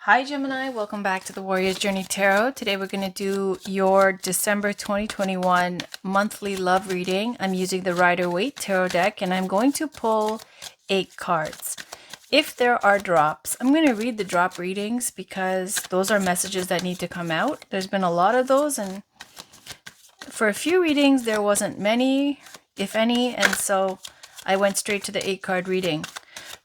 Hi Gemini, welcome back to the Warrior's Journey Tarot. Today we're going to do your December 2021 monthly love reading. I'm using the Rider-Waite Tarot deck and I'm going to pull 8 cards. If there are drops, I'm going to read the drop readings because those are messages that need to come out. There's been a lot of those, and for a few readings there wasn't many, if any, and so I went straight to the 8 card reading.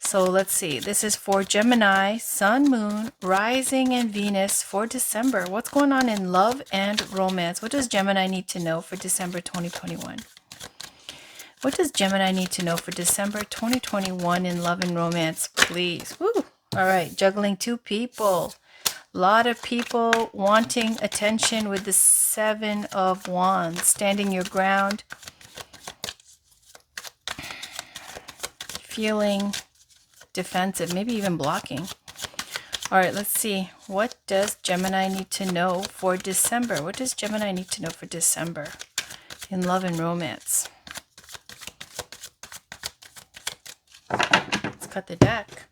So let's see. This is for Gemini, Sun, Moon, Rising, and Venus for December. What's going on in love and romance? What does Gemini need to know for December 2021? What does Gemini need to know for December 2021 in love and romance, please? Woo! All right, juggling 2 people. A lot of people wanting attention with the 7 of Wands. Standing your ground. Feeling defensive, maybe even blocking. All right, let's see. What does Gemini need to know for December? What does Gemini need to know for December in love and romance? Let's cut the deck.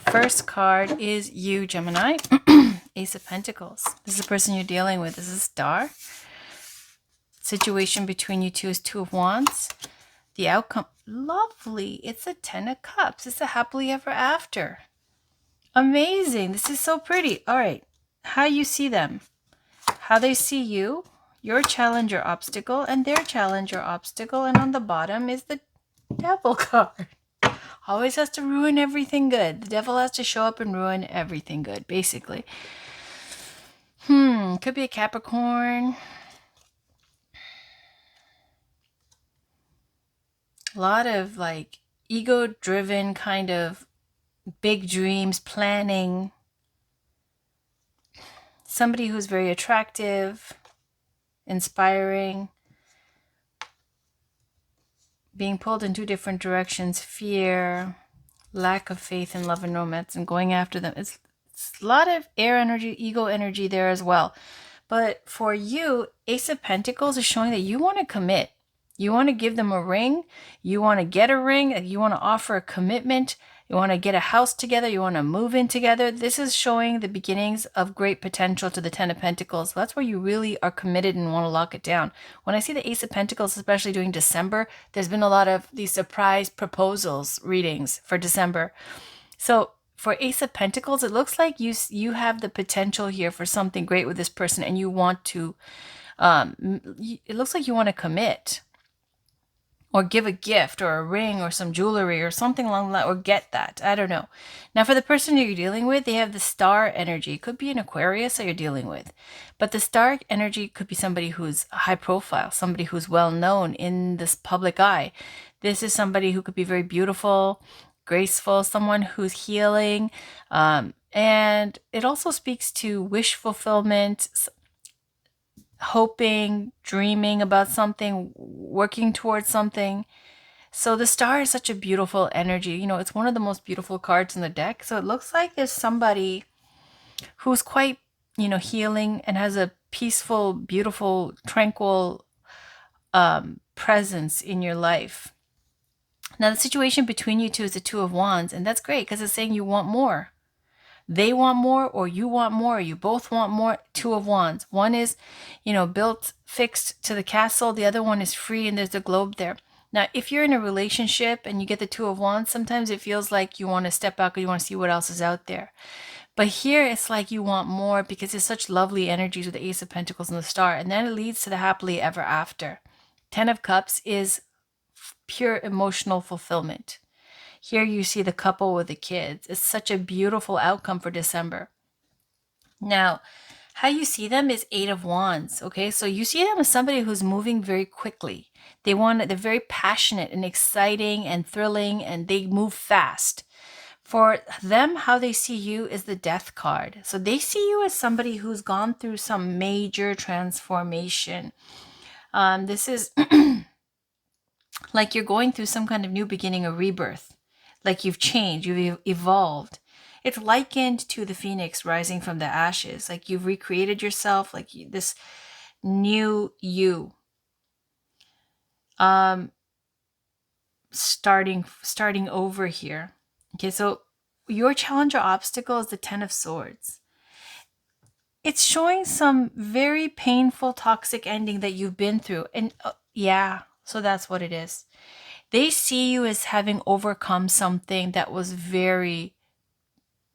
First card is you, Gemini. Ace of Pentacles. This is the person you're dealing with. This is a star. Situation between you two is 2 of Wands. The outcome, lovely. It's a 10 of Cups. It's a happily ever after. Amazing. This is so pretty. All right. How you see them. How they see you. Your challenge or obstacle and their challenge or obstacle. And on the bottom is the Devil card. Always has to ruin everything good. The devil has to show up and ruin everything good, basically. Could be a Capricorn. A lot of like ego-driven kind of big dreams, planning. Somebody who's very attractive, inspiring, being pulled in 2 different directions, fear, lack of faith in love and romance, and going after them. It's a lot of air energy, ego energy there as well. But for you, Ace of Pentacles is showing that you want to commit. You want to give them a ring. You want to get a ring. You want to offer a commitment. You want to get a house together. You want to move in together. This is showing the beginnings of great potential to the 10 of Pentacles. That's where you really are committed and want to lock it down. When I see the Ace of Pentacles, especially during December, there's been a lot of these surprise proposals readings for December. So for Ace of Pentacles, it looks like you have the potential here for something great with this person, and you want to, it looks like you want to commit. Or give a gift or a ring or some jewelry or something along that, or get that. I don't know. Now for the person you're dealing with, they have the star energy. It could be an Aquarius that you're dealing with. But the star energy could be somebody who's high profile, somebody who's well known in this public eye. This is somebody who could be very beautiful, graceful, someone who's healing. And it also speaks to wish fulfillment, hoping, dreaming about something, working towards something. So the star is such a beautiful energy. You know, it's one of the most beautiful cards in the deck. So it looks like there's somebody who's quite, healing and has a peaceful, beautiful, tranquil presence in your life. Now the situation between you two is the 2 of Wands, and that's great because it's saying you want more. They want more, or you want more, or you both want more. 2 of Wands. One is, built, fixed to the castle. The other one is free, and there's a globe there. Now, if you're in a relationship and you get the 2 of Wands, sometimes it feels like you want to step back or you want to see what else is out there. But here it's like you want more because it's such lovely energies with the Ace of Pentacles and the star. And then it leads to the happily ever after. 10 of Cups is pure emotional fulfillment. Here you see the couple with the kids. It's such a beautiful outcome for December. Now, how you see them is 8 of Wands, okay? So you see them as somebody who's moving very quickly. They're very passionate and exciting and thrilling, and they move fast. For them, how they see you is the Death card. So they see you as somebody who's gone through some major transformation. This is like you're going through some kind of new beginning, a rebirth. Like you've changed, you've evolved. It's likened to the phoenix rising from the ashes. Like you've recreated yourself, like this new you. Starting over here. Okay, so your challenge or obstacle is the Ten of Swords. It's showing some very painful, toxic ending that you've been through. And yeah, so that's what it is. They see you as having overcome something that was very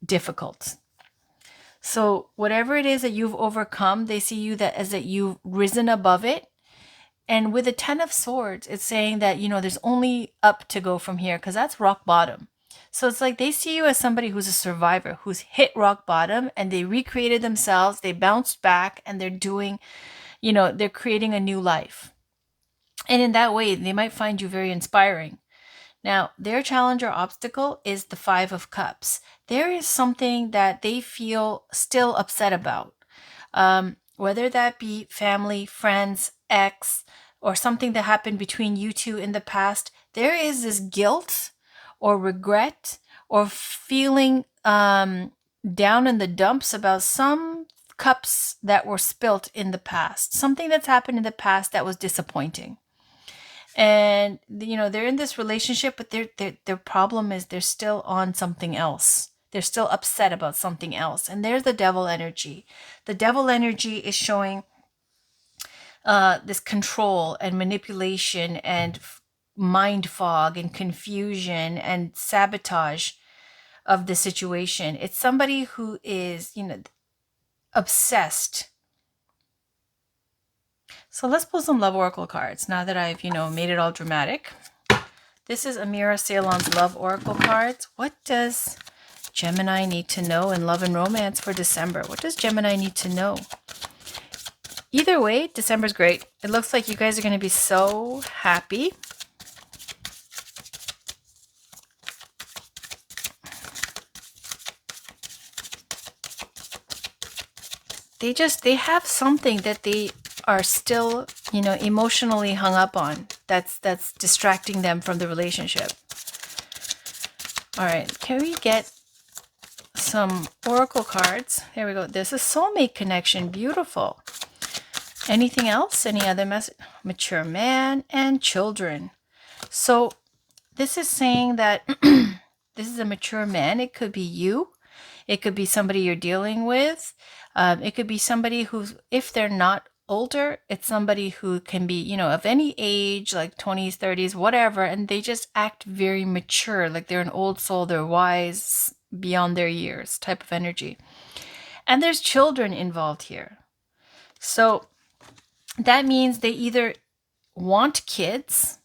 difficult. So whatever it is that you've overcome, they see you that as that you've risen above it. And with the Ten of Swords, it's saying that, there's only up to go from here, because that's rock bottom. So it's like they see you as somebody who's a survivor, who's hit rock bottom, and they recreated themselves, they bounced back, and they're doing, they're creating a new life. And in that way, they might find you very inspiring. Now, their challenge or obstacle is the Five of Cups. There is something that they feel still upset about. Whether that be family, friends, ex, or something that happened between you two in the past, there is this guilt or regret or feeling down in the dumps about some cups that were spilt in the past, something that's happened in the past that was disappointing. And they're in this relationship, but their problem is they're still on something else. They're still upset about something else. And there's the devil energy. The devil energy is showing this control and manipulation and mind fog and confusion and sabotage of the situation. It's somebody who is, obsessed. So let's pull some love oracle cards now that I've, made it all dramatic. This is Amira Ceylon's love oracle cards. What does Gemini need to know in love and romance for December? What does Gemini need to know? Either way, December's great. It looks like you guys are going to be so happy. They have something that they are still, emotionally hung up on. That's distracting them from the relationship. All right, can we get some oracle cards? There we go. There's a soulmate connection. Beautiful. Anything else? Any other message? Mature man and children. So this is saying that this is a mature man. It could be you. It could be somebody you're dealing with. It could be somebody who's, if they're not older, it's somebody who can be, of any age, like 20s, 30s, whatever, and they just act very mature, like they're an old soul, they're wise beyond their years type of energy. And there's children involved here. So that means they either want kids,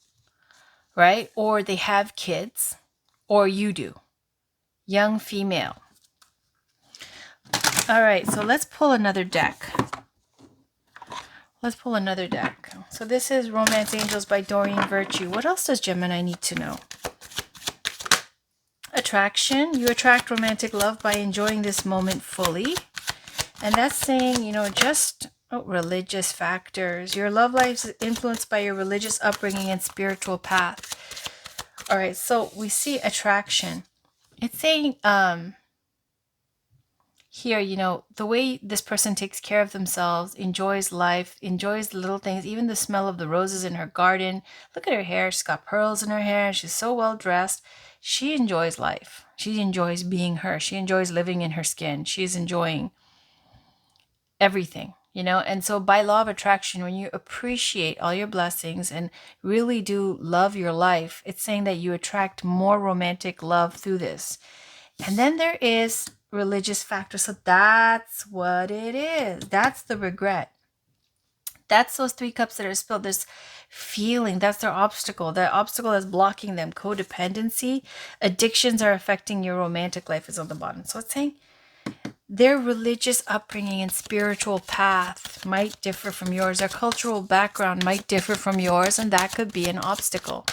right? Or they have kids, or you do. Young female. All right, so let's pull another deck. Let's pull another deck. So this is Romance Angels by Doreen Virtue. What else does Gemini need to know? Attraction. You attract romantic love by enjoying this moment fully. And that's saying, just religious factors. Your love life is influenced by your religious upbringing and spiritual path. All right, so we see attraction. It's saying, here, the way this person takes care of themselves, enjoys life, enjoys the little things, even the smell of the roses in her garden. Look at her hair. She's got pearls in her hair. She's so well dressed. She enjoys life. She enjoys being her. She enjoys living in her skin. She's enjoying everything, And so by law of attraction, when you appreciate all your blessings and really do love your life, it's saying that you attract more romantic love through this. And then there is religious factor. So that's what it is. That's the regret. That's those 3 cups that are spilled. This feeling, that's their obstacle. That obstacle is blocking them. Codependency, addictions are affecting your romantic life is on the bottom. So it's saying their religious upbringing and spiritual path might differ from yours. Their cultural background might differ from yours, and that could be an obstacle.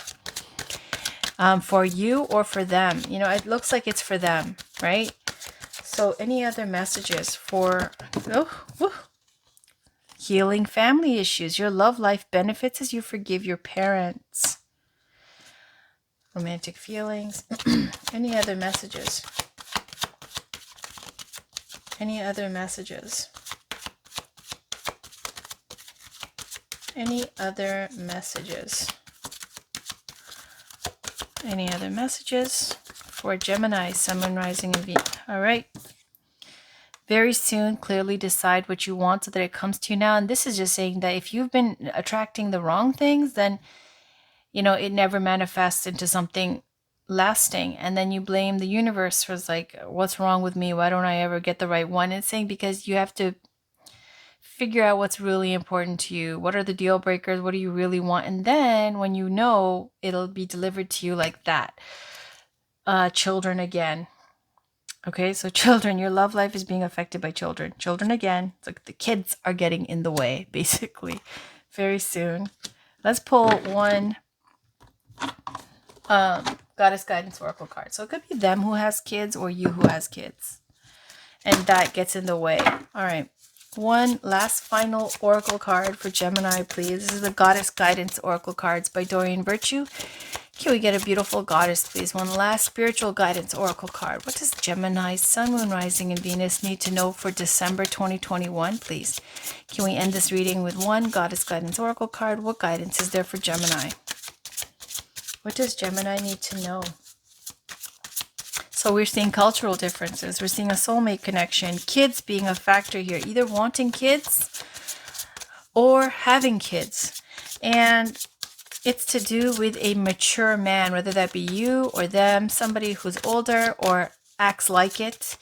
For you or for them. It looks like it's for them, right? So any other messages for healing family issues? Your love life benefits as you forgive your parents. Romantic feelings. Any other messages? Any other messages? Any other messages? Any other messages for Gemini, Sun, Moon, Rising, and Venus. All right. Very soon, clearly decide what you want so that it comes to you now. And this is just saying that if you've been attracting the wrong things, then, it never manifests into something lasting. And then you blame the universe for like, what's wrong with me? Why don't I ever get the right one? It's saying because you have to figure out what's really important to you. What are the deal breakers? What do you really want? And then when you know, it'll be delivered to you like that. Children again. Okay, so children, your love life is being affected by children. Children again. It's like the kids are getting in the way, basically, very soon. Let's pull one Goddess Guidance Oracle card. So it could be them who has kids or you who has kids. And that gets in the way. All right. One last final Oracle card for Gemini, please. This is the Goddess Guidance Oracle cards by Doreen Virtue. Can we get a beautiful goddess, please? One last spiritual guidance oracle card. What does Gemini, Sun, Moon, Rising, and Venus need to know for December 2021, please? Can we end this reading with one goddess guidance oracle card? What guidance is there for Gemini? What does Gemini need to know? So we're seeing cultural differences. We're seeing a soulmate connection. Kids being a factor here. Either wanting kids or having kids. And it's to do with a mature man, whether that be you or them, somebody who's older or acts like it.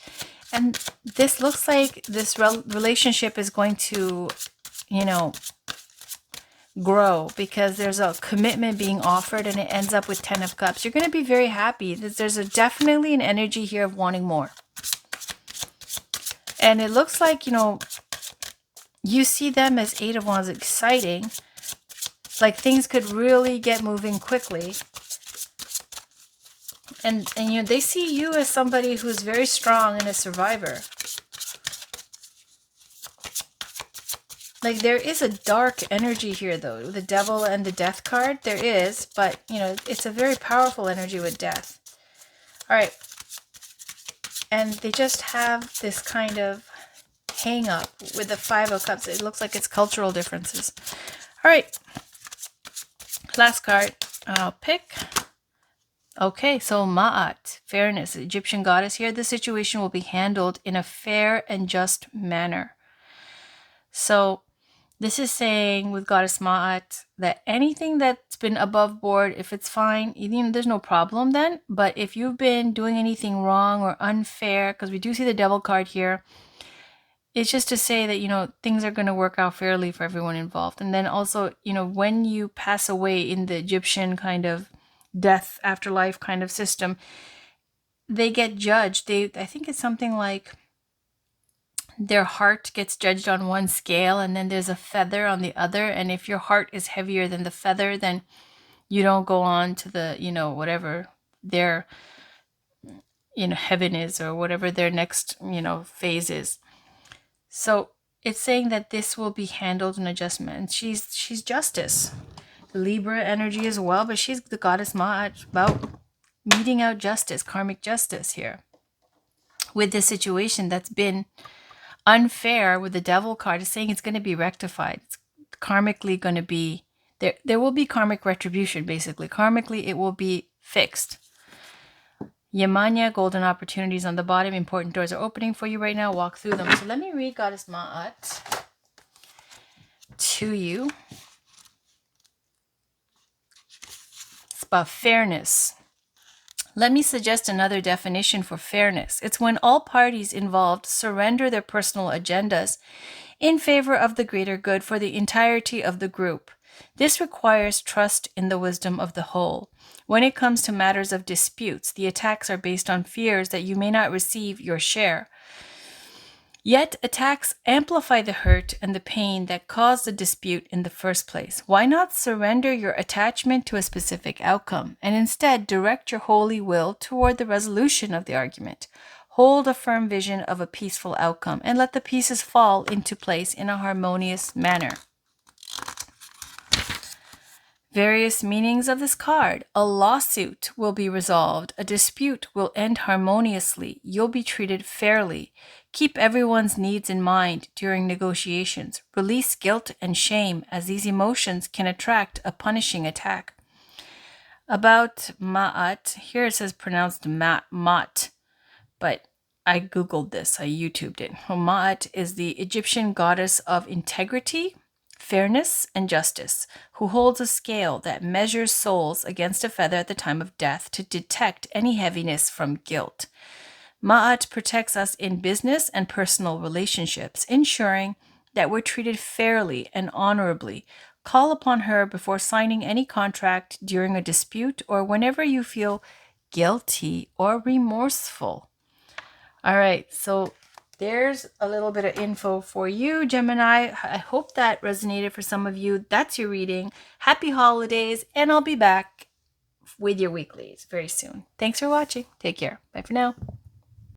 And this looks like this relationship is going to, grow because there's a commitment being offered and it ends up with 10 of Cups. You're going to be very happy. There's definitely an energy here of wanting more. And it looks like, you see them as 8 of Wands exciting. Like things could really get moving quickly. And they see you as somebody who's very strong and a survivor. Like there is a dark energy here though. The Devil and the Death card, there is. But, it's a very powerful energy with death. All right. And they just have this kind of hang up with the 5 of Cups. It looks like it's cultural differences. All right. Last card I'll pick. Okay, so Ma'at, fairness, Egyptian goddess here. The situation will be handled in a fair and just manner. So this is saying with Goddess Ma'at that anything that's been above board, if it's fine, there's no problem then. But if you've been doing anything wrong or unfair, because we do see the Devil card here, it's just to say that, things are going to work out fairly for everyone involved. And then also, when you pass away in the Egyptian kind of death, afterlife kind of system, they get judged. I think it's something like their heart gets judged on one scale and then there's a feather on the other. And if your heart is heavier than the feather, then you don't go on to the, whatever their, heaven is or whatever their next, phase is. So it's saying that this will be handled in adjustment. She's justice. Libra energy as well, but she's the goddess Ma'at, about meting out justice, karmic justice here. With this situation that's been unfair with the Devil card, is saying it's going to be rectified. It's karmically going to be, there will be karmic retribution, basically. Karmically, it will be fixed. Yamanya, golden opportunities on the bottom. Important doors are opening for you right now. Walk through them. So let me read Goddess Ma'at to you. It's about fairness. Let me suggest another definition for fairness. It's when all parties involved surrender their personal agendas in favor of the greater good for the entirety of the group. This requires trust in the wisdom of the whole. When it comes to matters of disputes, the attacks are based on fears that you may not receive your share. Yet attacks amplify the hurt and the pain that caused the dispute in the first place. Why not surrender your attachment to a specific outcome and instead direct your holy will toward the resolution of the argument? Hold a firm vision of a peaceful outcome and let the pieces fall into place in a harmonious manner. Various meanings of this card. A lawsuit will be resolved. A dispute will end harmoniously. You'll be treated fairly. Keep everyone's needs in mind during negotiations. Release guilt and shame, as these emotions can attract a punishing attack. About Ma'at, here it says pronounced Ma'at, but I Googled this, I YouTubed it. Ma'at is the Egyptian goddess of integrity, fairness, and justice, who holds a scale that measures souls against a feather at the time of death to detect any heaviness from guilt. Ma'at protects us in business and personal relationships, ensuring that we're treated fairly and honorably. Call upon her before signing any contract, during a dispute, or whenever you feel guilty or remorseful. All right, so there's a little bit of info for you, Gemini. I hope that resonated for some of you. That's your reading. Happy holidays, and I'll be back with your weeklies very soon. Thanks for watching. Take care. Bye for now.